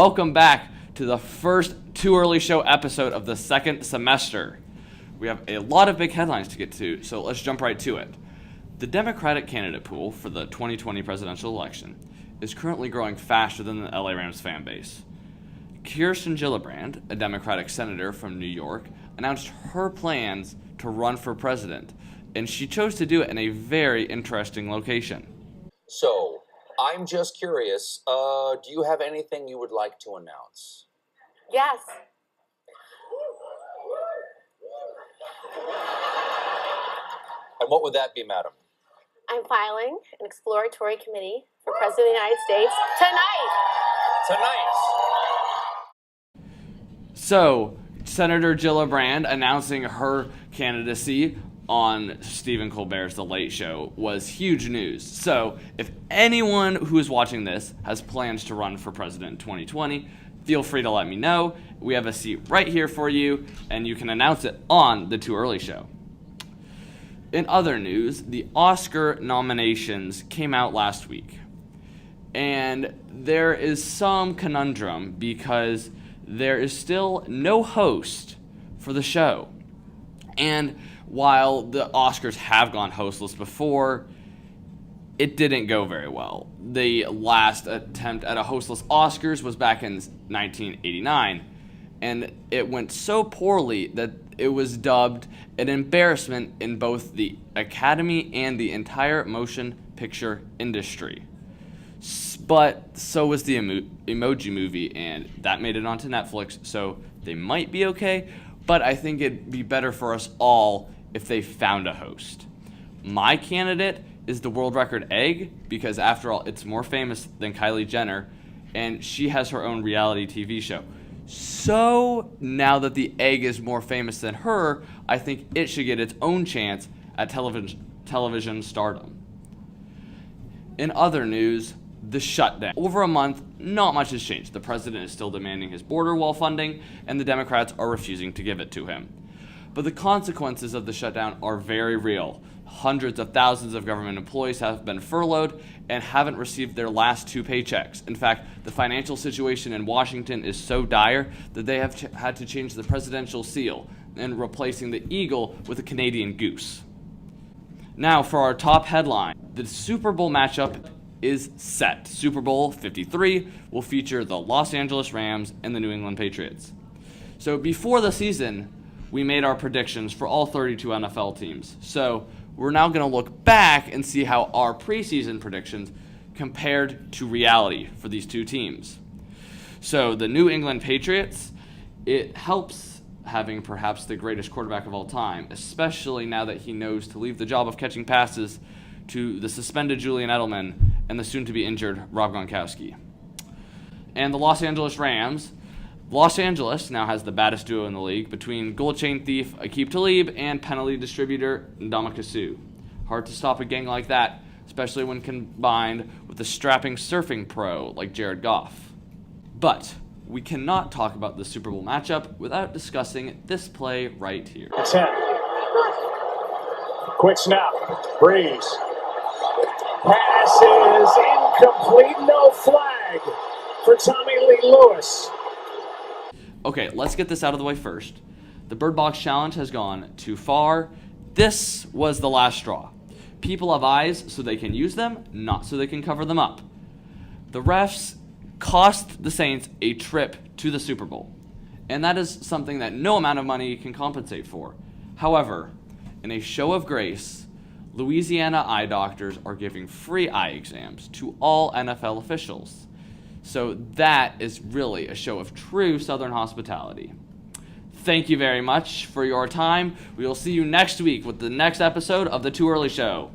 Welcome back to the first Too Early Show episode of the second semester. We have a lot of big headlines to get to, so let's jump right to it. The Democratic candidate pool for the 2020 presidential election is currently growing faster than the LA Rams fan base. Kirsten Gillibrand, a Democratic senator from New York, announced her plans to run for president, and she chose to do it in a very interesting location. So, I'm just curious, do you have anything you would like to announce? Yes. And what would that be, madam? I'm filing an exploratory committee for President of the United States tonight. So, Senator Gillibrand announcing her candidacy on Stephen Colbert's The Late Show was huge news. So, if anyone who is watching this has plans to run for president in 2020, feel free to let me know. We have a seat right here for you, and you can announce it on the Too Early Show. In other news, the Oscar nominations came out last week. And there is some conundrum because there is still no host for the show. And while the Oscars have gone hostless before, it didn't go very well. The last attempt at a hostless Oscars was back in 1989, and it went so poorly that it was dubbed an embarrassment in both the Academy and the entire motion picture industry. But so was the Emoji Movie, and that made it onto Netflix, so they might be okay, but I think it'd be better for us all if they found a host. My candidate is the world record egg, because after all, it's more famous than Kylie Jenner, and she has her own reality TV show. So now that the egg is more famous than her, I think it should get its own chance at television stardom. In other news, the shutdown. Over a month, not much has changed. The president is still demanding his border wall funding, and the Democrats are refusing to give it to him. But the consequences of the shutdown are very real. Hundreds of thousands of government employees have been furloughed and haven't received their last 2 paychecks. In fact, the financial situation in Washington is so dire that they have had to change the presidential seal and replacing the eagle with a Canadian goose. Now for our top headline. The Super Bowl matchup is set. Super Bowl 53 will feature the Los Angeles Rams and the New England Patriots. So before the season, we made our predictions for all 32 NFL teams. So we're now going to look back and see how our preseason predictions compared to reality for these two teams. So the New England Patriots, it helps having perhaps the greatest quarterback of all time, especially now that he knows to leave the job of catching passes to the suspended Julian Edelman and the soon-to-be injured Rob Gronkowski. And the Los Angeles Rams, Los Angeles now has the baddest duo in the league between gold chain thief Aqib Talib and penalty distributor Ndamukong Suh. Hard to stop a gang like that, especially when combined with a strapping surfing pro like Jared Goff. But we cannot talk about the Super Bowl matchup without discussing this play right here. 10. Quick snap. Breeze. Pass is incomplete. No flag for Tommy Lee Lewis. Okay, let's get this out of the way first. The Bird Box Challenge has gone too far. This was the last straw. People have eyes so they can use them, not so they can cover them up. The refs cost the Saints a trip to the Super Bowl, and that is something that no amount of money can compensate for. However, in a show of grace, Louisiana eye doctors are giving free eye exams to all NFL officials. So that is really a show of true Southern hospitality. Thank you very much for your time. We will see you next week with the next episode of The Too Early Show.